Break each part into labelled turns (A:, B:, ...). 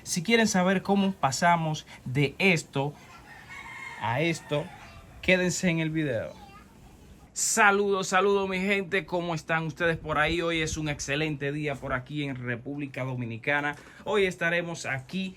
A: Si quieren saber cómo pasamos de esto a esto, quédense en el video. Saludos mi gente, ¿cómo están ustedes por ahí? Hoy es un excelente día por aquí en República Dominicana. Hoy estaremos aquí,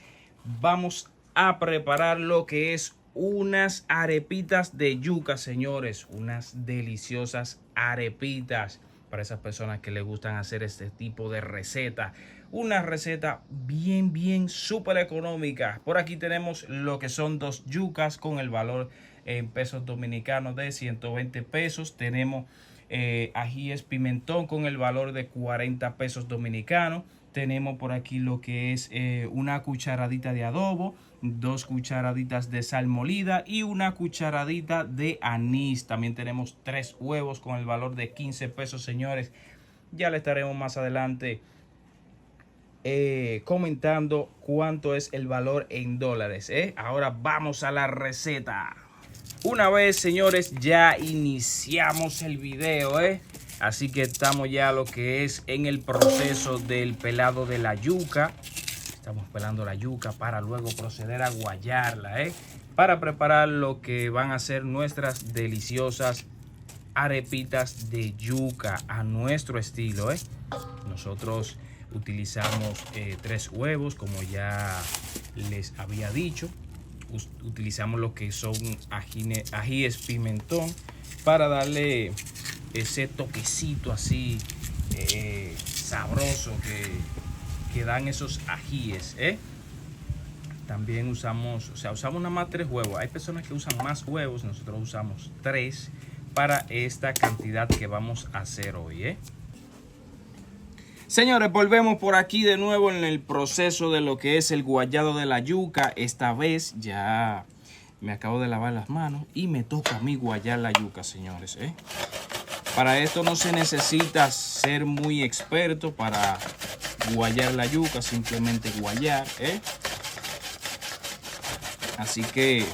A: vamos a preparar lo que es unas arepitas de yuca, señores. Unas deliciosas arepitas para esas personas que les gustan hacer este tipo de receta. Una receta bien súper económica. Por aquí tenemos lo que son 2 yucas con el valor en pesos dominicanos de 120 pesos. Tenemos ajíes pimentón con el valor de 40 pesos dominicanos. Tenemos por aquí lo que es una cucharadita de adobo, 2 cucharaditas de sal molida y una cucharadita de anís. También tenemos 3 huevos con el valor de 15 pesos, señores. Ya le estaremos más adelante comentando cuánto es el valor en dólares. Ahora vamos a la receta. Una vez, señores, ya iniciamos el video, así que estamos ya lo que es en el proceso del pelado de la yuca. Estamos pelando la yuca para luego proceder a guayarla, para preparar lo que van a ser nuestras deliciosas arepitas de yuca a nuestro estilo, Nosotros utilizamos 3 huevos, como ya les había dicho. Utilizamos lo que son ajíes pimentón para darle ese toquecito así sabroso que dan esos ajíes, También usamos nada más 3 huevos. Hay personas que usan más huevos, nosotros usamos 3 para esta cantidad que vamos a hacer hoy, Señores, volvemos por aquí de nuevo en el proceso de lo que es el guayado de la yuca. Esta vez ya me acabo de lavar las manos y me toca a mí guayar la yuca, señores, Para esto no se necesita ser muy experto para guayar la yuca, simplemente guayar, Así que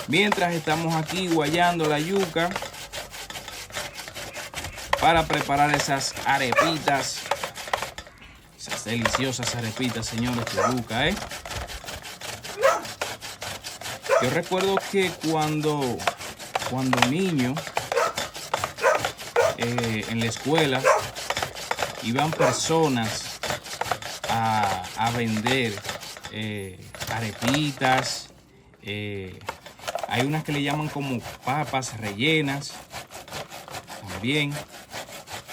A: mientras estamos aquí guayando la yuca, para preparar esas arepitas, esas deliciosas arepitas, señores, de yuca, Yo recuerdo que cuando niño, en la escuela, iban personas a vender arepitas. Hay unas que le llaman como papas rellenas, también.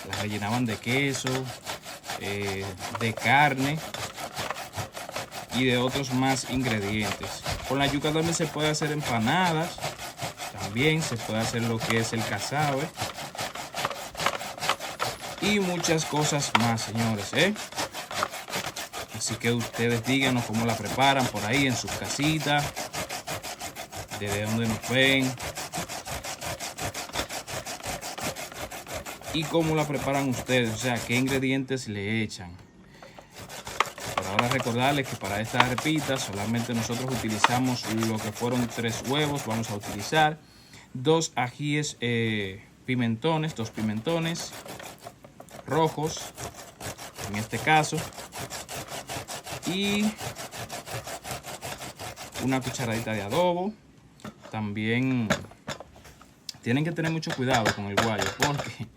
A: Las rellenaban de queso, de carne y de otros más ingredientes. Con la yuca también se puede hacer empanadas. También se puede hacer lo que es el casabe. Y muchas cosas más, señores, Así que ustedes díganos cómo la preparan por ahí en sus casitas. Desde donde nos ven. Y cómo la preparan ustedes, o sea, qué ingredientes le echan. Por ahora recordarles que para estas arepitas solamente nosotros utilizamos lo que fueron 3 huevos. Vamos a utilizar 2 ajíes pimentones, 2 pimentones rojos, en este caso, y una cucharadita de adobo. También tienen que tener mucho cuidado con el guayo, porque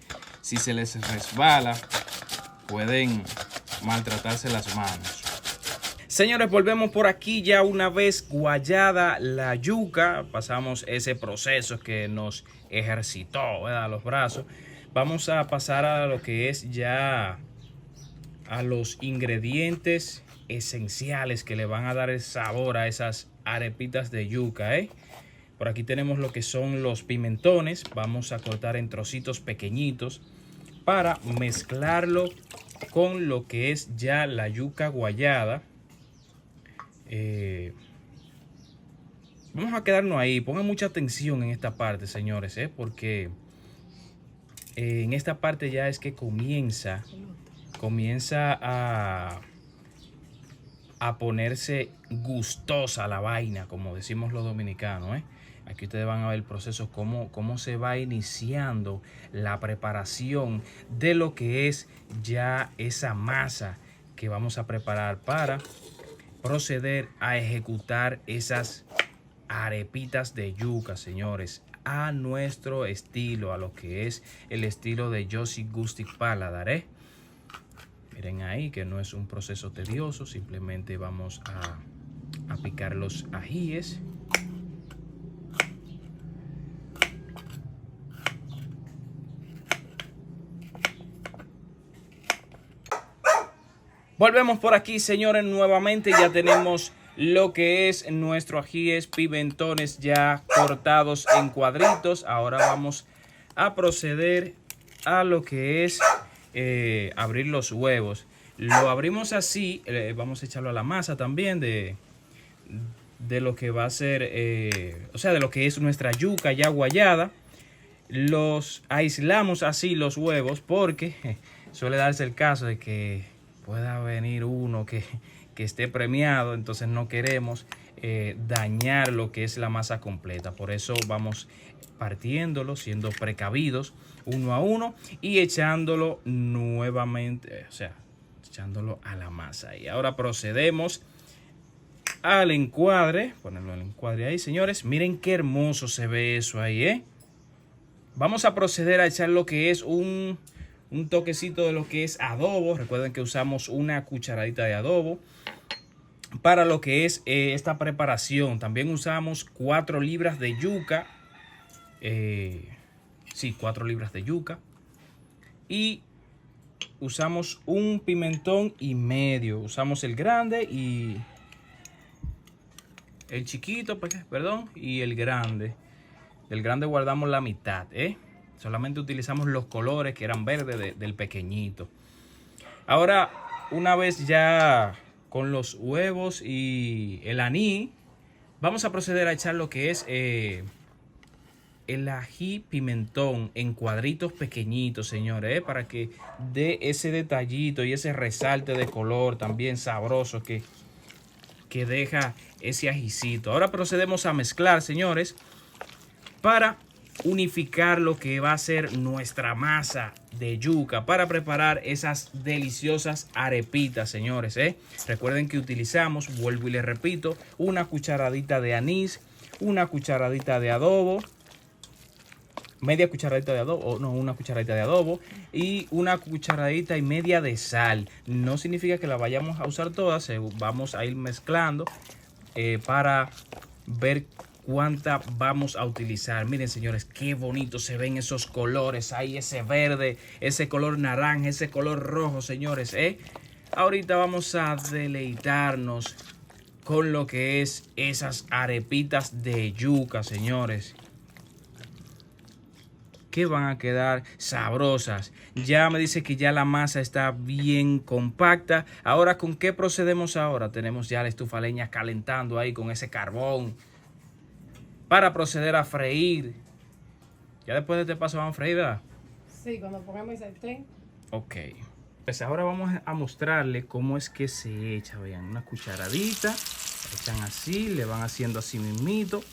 A: si se les resbala, pueden maltratarse las manos. Señores, volvemos por aquí ya una vez guayada la yuca. Pasamos ese proceso que nos ejercitó, ¿verdad? Los brazos. Vamos a pasar a lo que es ya a los ingredientes esenciales que le van a dar el sabor a esas arepitas de yuca, Por aquí tenemos lo que son los pimentones. Vamos a cortar en trocitos pequeñitos para mezclarlo con lo que es ya la yuca guayada. Vamos a quedarnos ahí. Pongan mucha atención en esta parte, señores, porque en esta parte ya es que comienza a ponerse gustosa la vaina, como decimos los dominicanos, Aquí ustedes van a ver el proceso, cómo se va iniciando la preparación de lo que es ya esa masa que vamos a preparar para proceder a ejecutar esas arepitas de yuca, señores, a nuestro estilo, a lo que es el estilo de Josie Gustic Paladar, Miren ahí que no es un proceso tedioso, simplemente vamos a picar los ajíes. Volvemos por aquí, señores, nuevamente ya tenemos lo que es nuestro ajíes, pimentones ya cortados en cuadritos. Ahora vamos a proceder a lo que es abrir los huevos. Lo abrimos así, vamos a echarlo a la masa también de lo que va a ser, o sea, de lo que es nuestra yuca ya guayada. Los aislamos así los huevos porque suele darse el caso de que pueda venir uno que esté premiado, entonces no queremos dañar lo que es la masa completa. Por eso vamos partiéndolo, siendo precavidos uno a uno y echándolo nuevamente, o sea, echándolo a la masa. Y ahora procedemos al encuadre, ponerlo al encuadre ahí, señores. Miren qué hermoso se ve eso ahí, Vamos a proceder a echar lo que es un toquecito de lo que es adobo. Recuerden que usamos una cucharadita de adobo para lo que es esta preparación. También usamos 4 libras de yuca. Sí, 4 libras de yuca. Y usamos un pimentón y medio. Usamos el grande y el chiquito, perdón, y el grande. Del grande guardamos la mitad, Solamente utilizamos los colores que eran verdes del pequeñito. Ahora, una vez ya con los huevos y el anís, vamos a proceder a echar lo que es el ají pimentón en cuadritos pequeñitos, señores, para que dé ese detallito y ese resalte de color también sabroso que deja ese ajicito. Ahora procedemos a mezclar, señores, para unificar lo que va a ser nuestra masa de yuca para preparar esas deliciosas arepitas, señores, Recuerden que utilizamos, vuelvo y les repito, una cucharadita de anís, una cucharadita de adobo, media cucharadita de adobo, no, una cucharadita de adobo y una cucharadita y media de sal. No significa que la vayamos a usar todas, vamos a ir mezclando para ver cuánta vamos a utilizar. Miren, señores, qué bonito se ven esos colores ahí, ese verde, ese color naranja, ese color rojo, señores, Ahorita vamos a deleitarnos con lo que es esas arepitas de yuca, señores, que van a quedar sabrosas. Ya me dice que ya la masa está bien compacta. Ahora, ¿con qué procedemos ahora? Tenemos ya la estufa leña calentando ahí con ese carbón para proceder a freír. Ya después de este paso vamos a freír, ¿verdad?
B: Sí, cuando pongamos el sartén.
A: Ok. Pues ahora vamos a mostrarle cómo es que se echa. Vean, una cucharadita. La echan así, le van haciendo así mismito.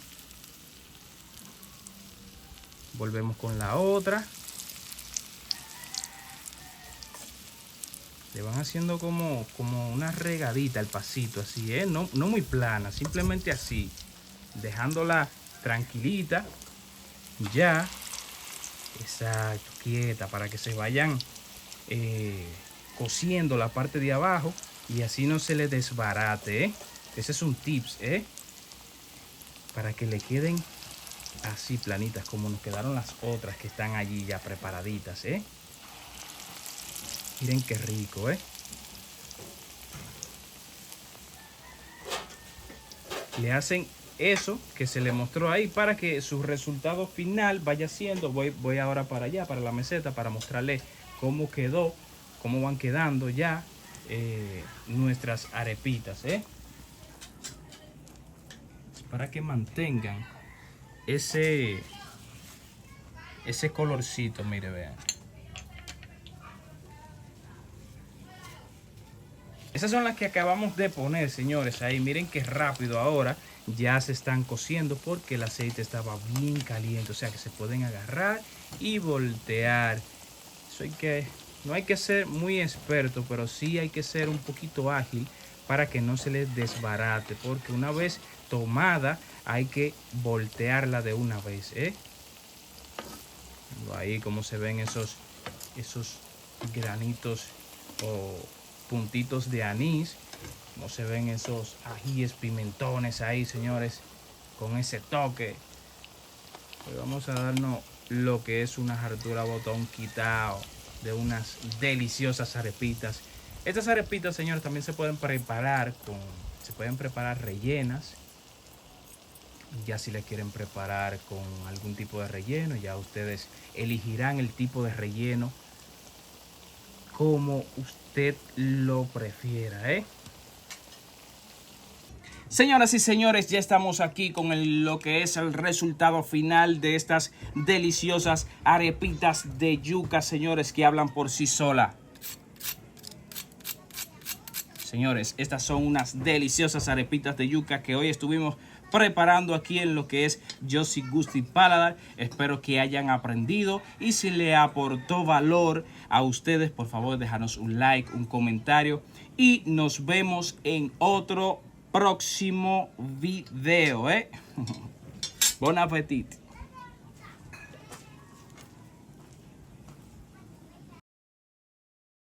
A: Volvemos con la otra. Le van haciendo como una regadita al pasito, así, no muy plana, simplemente así. Dejándola tranquilita, ya, exacto, quieta, para que se vayan cociendo la parte de abajo y así no se le desbarate, Ese es un tips, para que le queden así planitas como nos quedaron las otras que están allí ya preparaditas, Miren qué rico, Le hacen eso que se le mostró ahí para que su resultado final vaya siendo. Voy ahora para allá, para la meseta, para mostrarles cómo quedó, cómo van quedando ya nuestras arepitas, para que mantengan ese colorcito. Mire, vean. Esas son las que acabamos de poner, señores, ahí. Miren qué rápido ahora ya se están cociendo porque el aceite estaba bien caliente. O sea que se pueden agarrar y voltear. Eso hay que No hay que ser muy experto, pero sí hay que ser un poquito ágil para que no se les desbarate, porque una vez tomada hay que voltearla de una vez, ¿eh? Ahí como se ven esos granitos o puntitos de anís, como se ven esos ajíes, pimentones ahí, señores, con ese toque. Pues vamos a darnos lo que es una hartura botón quitado de unas deliciosas arepitas. Estas arepitas, señores, también se pueden preparar rellenas. Ya si le quieren preparar con algún tipo de relleno, ya ustedes elegirán el tipo de relleno como usted lo prefiera, ¿eh? Señoras y señores, ya estamos aquí con lo que es el resultado final de estas deliciosas arepitas de yuca, señores, que hablan por sí sola. Señores, estas son unas deliciosas arepitas de yuca que hoy estuvimos preparando aquí en lo que es Yossi Gusti Paladar. Espero que hayan aprendido y si le aportó valor a ustedes, por favor déjanos un like, un comentario y nos vemos en otro próximo video, ¿eh? Bon appetit.